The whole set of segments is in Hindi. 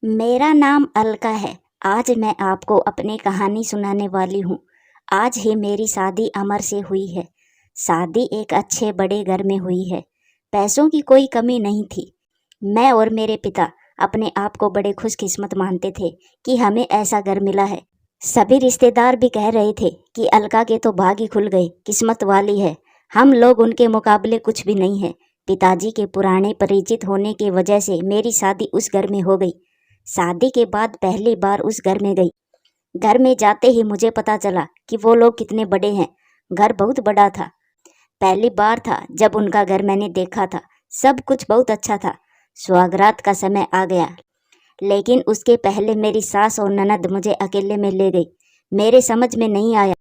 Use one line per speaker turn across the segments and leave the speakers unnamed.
मेरा नाम अलका है। आज मैं आपको अपनी कहानी सुनाने वाली हूँ। आज ही मेरी शादी अमर से हुई है। शादी एक अच्छे बड़े घर में हुई है। पैसों की कोई कमी नहीं थी। मैं और मेरे पिता अपने आप को बड़े खुशकिस्मत मानते थे कि हमें ऐसा घर मिला है। सभी रिश्तेदार भी कह रहे थे कि अलका के तो भाग ही खुल गए, किस्मत वाली है। हम लोग उनके मुकाबले कुछ भी नहीं है। पिताजी के पुराने परिचित होने की वजह से मेरी शादी उस घर में हो गई। शादी के बाद पहली बार उस घर में गई। घर में जाते ही मुझे पता चला कि वो लोग कितने बड़े हैं। घर बहुत बड़ा था। पहली बार था जब उनका घर मैंने देखा था। सब कुछ बहुत अच्छा था। सुहागरात का समय आ गया, लेकिन उसके पहले मेरी सास और ननद मुझे अकेले में ले गई। मेरे समझ में नहीं आया।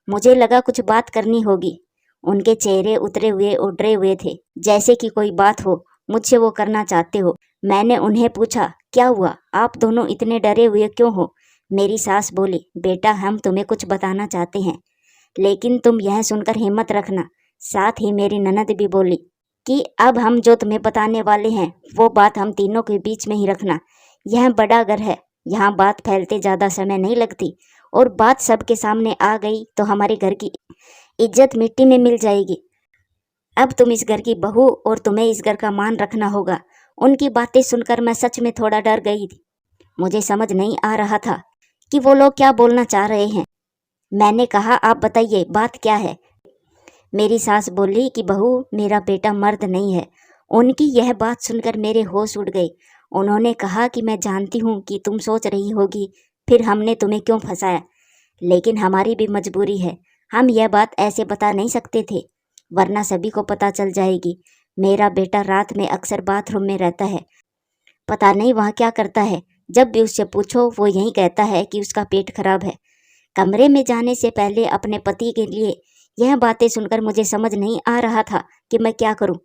मुझे लगा कुछ बात करनी होगी। उनके चेहरे उतरे हुए उड़े हुए थे, जैसे कि कोई बात हो, मुझसे वो करना चाहते हो। मैंने उन्हें पूछा, क्या हुआ, आप दोनों इतने डरे हुए क्यों हो? मेरी सास बोली, बेटा हम तुम्हें कुछ बताना चाहते हैं, लेकिन तुम यह सुनकर हिम्मत रखना। साथ ही मेरी ननद भी बोली कि अब हम जो तुम्हें बताने वाले हैं वो बात हम तीनों के बीच में ही रखना। यह बड़ा घर है, यहाँ बात फैलते ज़्यादा समय नहीं लगती, और बात सबके सामने आ गई तो हमारे घर की इज्जत मिट्टी में मिल जाएगी। अब तुम इस घर की बहू और तुम्हें इस घर का मान रखना होगा। उनकी बातें सुनकर मैं सच में थोड़ा डर गई थी। मुझे समझ नहीं आ रहा था कि वो लोग क्या बोलना चाह रहे हैं। मैंने कहा, आप बताइए बात क्या है? मेरी सास बोली कि बहू, मेरा बेटा मर्द नहीं है। उनकी यह बात सुनकर मेरे होश उड़ गए। उन्होंने कहा कि मैं जानती हूँ कि तुम सोच रही होगी फिर हमने तुम्हें क्यों फंसाया, लेकिन हमारी भी मजबूरी है। हम यह बात ऐसे बता नहीं सकते थे, वरना सभी को पता चल जाएगी। मेरा बेटा रात में अक्सर बाथरूम में रहता है। पता नहीं वहाँ क्या करता है। जब भी उससे पूछो वो यही कहता है कि उसका पेट खराब है। कमरे में जाने से पहले अपने पति के लिए यह बातें सुनकर मुझे समझ नहीं आ रहा था कि मैं क्या करूं।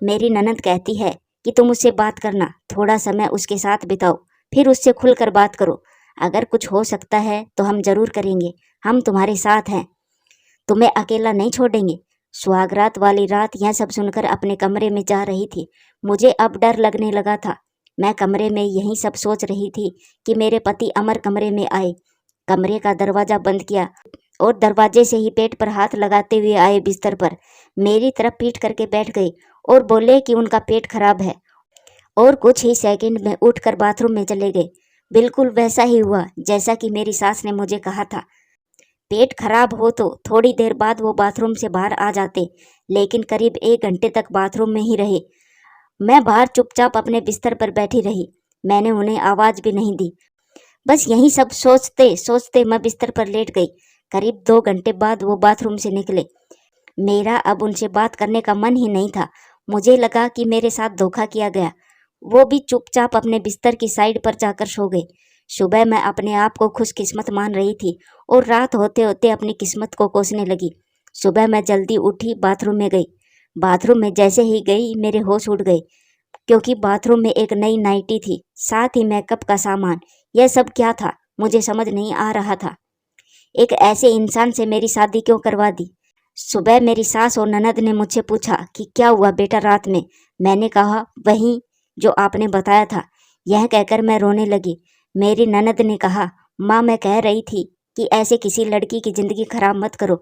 मेरी ननद कहती है कि तुम उससे बात करना, थोड़ा समय उसके साथ बिताओ, फिर उससे खुलकर बात करो। अगर कुछ हो सकता है तो हम जरूर करेंगे। हम तुम्हारे साथ हैं, तुम्हें अकेला नहीं छोड़ेंगे। सुहागरात वाली रात यह सब सुनकर अपने कमरे में जा रही थी। मुझे अब डर लगने लगा था। मैं कमरे में यही सब सोच रही थी कि मेरे पति अमर कमरे में आए। कमरे का दरवाजा बंद किया और दरवाजे से ही पेट पर हाथ लगाते हुए आए बिस्तर पर, मेरी तरफ पीठ करके बैठ गए और बोले कि उनका पेट खराब है, और कुछ ही सेकंड में उठकर बाथरूम में चले गए। बिल्कुल वैसा ही हुआ जैसा कि मेरी सास ने मुझे कहा था। पेट खराब हो तो थोड़ी देर बाद वो बाथरूम से बाहर आ जाते, लेकिन करीब 1 घंटे तक बाथरूम में ही रहे। मैं बाहर चुपचाप अपने बिस्तर पर बैठी रही। मैंने उन्हें आवाज भी नहीं दी। बस यही सब सोचते सोचते मैं बिस्तर पर लेट गई। करीब 2 घंटे बाद वो बाथरूम से निकले। मेरा अब उनसे बात करने का मन ही नहीं था। मुझे लगा कि मेरे साथ धोखा किया गया। वो भी चुपचाप अपने बिस्तर की साइड पर जाकर सो गए। सुबह मैं अपने आप को खुशकिस्मत मान रही थी और रात होते होते अपनी किस्मत को कोसने लगी। सुबह मैं जल्दी उठी, बाथरूम में गई। बाथरूम में जैसे ही गई मेरे होश उड़ गए, क्योंकि बाथरूम में एक नई नाइटी थी, साथ ही मेकअप का सामान। यह सब क्या था मुझे समझ नहीं आ रहा था। एक ऐसे इंसान से मेरी शादी क्यों करवा दी? सुबह मेरी सास और ननद ने मुझसे पूछा कि क्या हुआ बेटा रात में। मैंने कहा, वही जो आपने बताया था। यह कहकर मैं रोने लगी। मेरी ननद ने कहा, माँ मैं कह रही थी कि ऐसे किसी लड़की की जिंदगी खराब मत करो,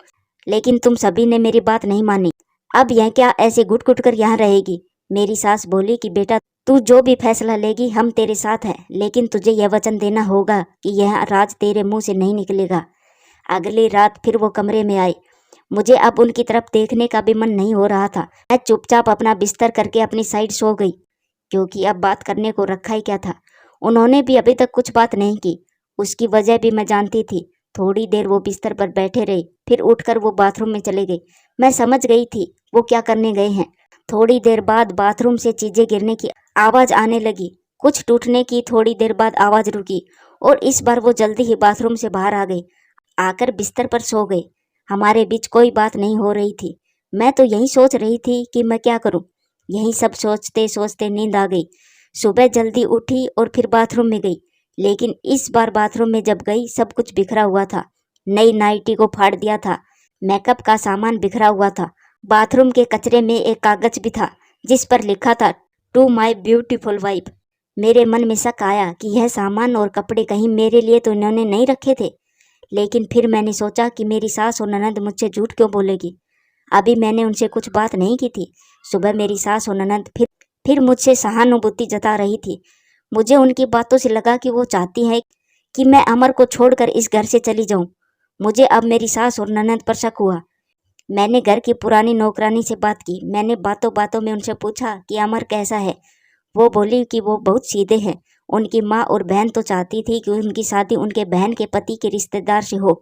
लेकिन तुम सभी ने मेरी बात नहीं मानी। अब यह क्या ऐसे घुट घुट कर यहाँ रहेगी? मेरी सास बोली कि बेटा तू जो भी फैसला लेगी हम तेरे साथ हैं, लेकिन तुझे यह वचन देना होगा कि यह राज तेरे मुंह से नहीं निकलेगा। अगली रात फिर वो कमरे में आए। मुझे अब उनकी तरफ देखने का भी मन नहीं हो रहा था। मैं चुपचाप अपना बिस्तर करके अपनी साइड सो गई, क्योंकि अब बात करने को रखा ही क्या था। उन्होंने भी अभी तक कुछ बात नहीं की। उसकी वजह भी मैं जानती थी। थोड़ी देर वो बिस्तर पर बैठे रहे, फिर उठकर वो बाथरूम में चले गए। मैं समझ गई थी वो क्या करने गए हैं। थोड़ी देर बाद बाथरूम से चीजें गिरने की आवाज आने लगी। कुछ टूटने की थोड़ी देर बाद आवाज रुकी, और इस बार वो जल्दी ही बाथरूम से बाहर आ गई। आकर बिस्तर पर सो गए। हमारे बीच कोई बात नहीं हो रही थी। मैं तो यही सोच रही थी कि मैं क्या करूं। यही सब सोचते सोचते नींद आ गई। सुबह जल्दी उठी और फिर बाथरूम में गई, लेकिन इस बार बाथरूम में जब गई सब कुछ बिखरा हुआ था। नई नाइटी को फाड़ दिया था। मेकअप का सामान बिखरा हुआ था। बाथरूम के कचरे में एक कागज भी था जिस पर लिखा था, टू माई ब्यूटीफुल वाइफ। मेरे मन में शक आया कि यह सामान और कपड़े कहीं मेरे लिए तो इन्होंने नहीं रखे थे। लेकिन फिर मैंने सोचा कि मेरी सास और ननद मुझसे झूठ क्यों बोलेगी। अभी मैंने उनसे कुछ बात नहीं की थी। सुबह मेरी सास और ननद फिर मुझसे सहानुभूति जता रही थी। मुझे उनकी बातों से लगा कि वो चाहती है कि मैं अमर को छोड़कर इस घर से चली जाऊं। मुझे अब मेरी सास और ननद पर शक हुआ। मैंने घर की पुरानी नौकरानी से बात की। मैंने बातों बातों में उनसे पूछा कि अमर कैसा है। वो बोली कि वो बहुत सीधे हैं। उनकी माँ और बहन तो चाहती थी कि उनकी शादी उनके बहन के पति के रिश्तेदार से हो।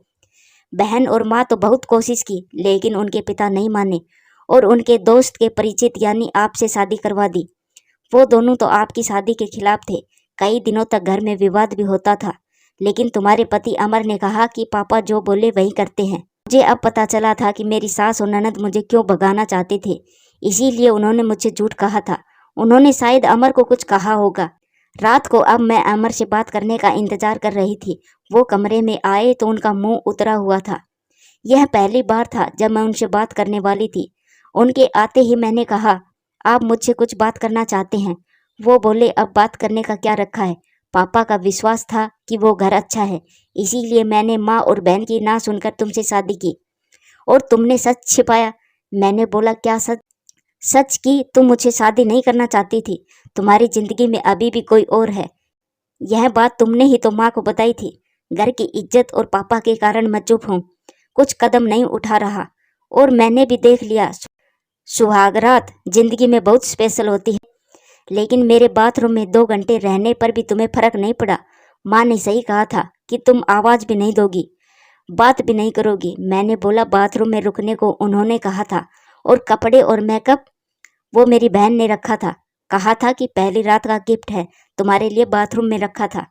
बहन और माँ तो बहुत कोशिश की, लेकिन उनके पिता नहीं माने और उनके दोस्त के परिचित यानी आपसे शादी करवा दी। वो दोनों तो आपकी शादी के खिलाफ थे। कई दिनों तक घर में विवाद भी होता था, लेकिन तुम्हारे पति अमर ने कहा कि पापा जो बोले वही करते हैं। मुझे अब पता चला था कि मेरी सास और ननद मुझे क्यों भगाना चाहते थे। इसीलिए उन्होंने मुझसे झूठ कहा था। उन्होंने शायद अमर को कुछ कहा होगा। रात को अब मैं अमर से बात करने का इंतजार कर रही थी। वो कमरे में आए तो उनका मुंह उतरा हुआ था। यह पहली बार था जब मैं उनसे बात करने वाली थी। उनके आते ही मैंने कहा, आप मुझसे कुछ बात करना चाहते हैं। वो बोले, अब बात करने का क्या रखा है। पापा का विश्वास था कि वो घर अच्छा है, इसीलिए मैंने माँ और बहन की ना सुनकर तुमसे शादी की और तुमने सच छिपाया। मैंने बोला, क्या सच? सच कि तुम मुझसे शादी नहीं करना चाहती थी। तुम्हारी जिंदगी में अभी भी कोई और है। यह बात तुमने ही तो माँ को बताई थी। घर की इज्जत और पापा के कारण मैं चुप हूँ, कुछ कदम नहीं उठा रहा। और मैंने भी देख लिया, सुहागरात जिंदगी में बहुत स्पेशल होती है। लेकिन मेरे बाथरूम में 2 घंटे रहने पर भी तुम्हें फर्क नहीं पड़ा। माँ ने सही कहा था कि तुम आवाज भी नहीं दोगी, बात भी नहीं करोगी। मैंने बोला, बाथरूम में रुकने को उन्होंने कहा था और कपड़े और मेकअप वो मेरी बहन ने रखा था। कहा था कि पहली रात का गिफ्ट है, तुम्हारे लिए बाथरूम में रखा था।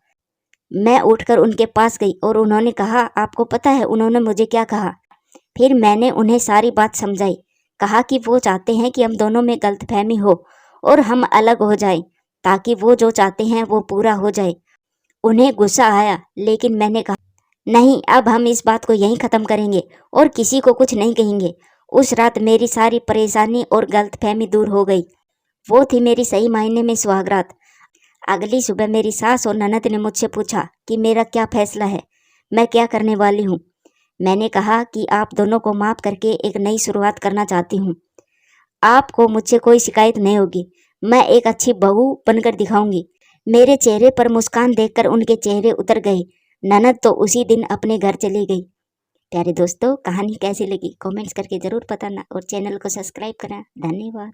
मैं उठकर उनके पास गई और उन्होंने कहा, आपको पता है उन्होंने मुझे क्या कहा? फिर मैंने उन्हें सारी बात समझाई। कहा कि वो चाहते हैं कि हम दोनों में गलतफहमी हो और हम अलग हो जाएं, ताकि वो जो चाहते हैं वो पूरा हो जाए। उन्हें गुस्सा आया, लेकिन मैंने कहा, नहीं, अब हम इस बात को यहीं ख़त्म करेंगे और किसी को कुछ नहीं कहेंगे। उस रात मेरी सारी परेशानी और गलतफहमी दूर हो गई। वो थी मेरी सही मायने में सुहागरात। अगली सुबह मेरी सास और ननद ने मुझसे पूछा कि मेरा क्या फैसला है, मैं क्या करने वाली हूँ। मैंने कहा कि आप दोनों को माफ़ करके एक नई शुरुआत करना चाहती हूँ। आपको मुझसे कोई शिकायत नहीं होगी। मैं एक अच्छी बहू बनकर दिखाऊंगी। मेरे चेहरे पर मुस्कान देखकर उनके चेहरे उतर गए। ननद तो उसी दिन अपने घर चली गई। प्यारे दोस्तों, कहानी कैसी लगी कमेंट्स करके ज़रूर बताना और चैनल को सब्सक्राइब करना। धन्यवाद।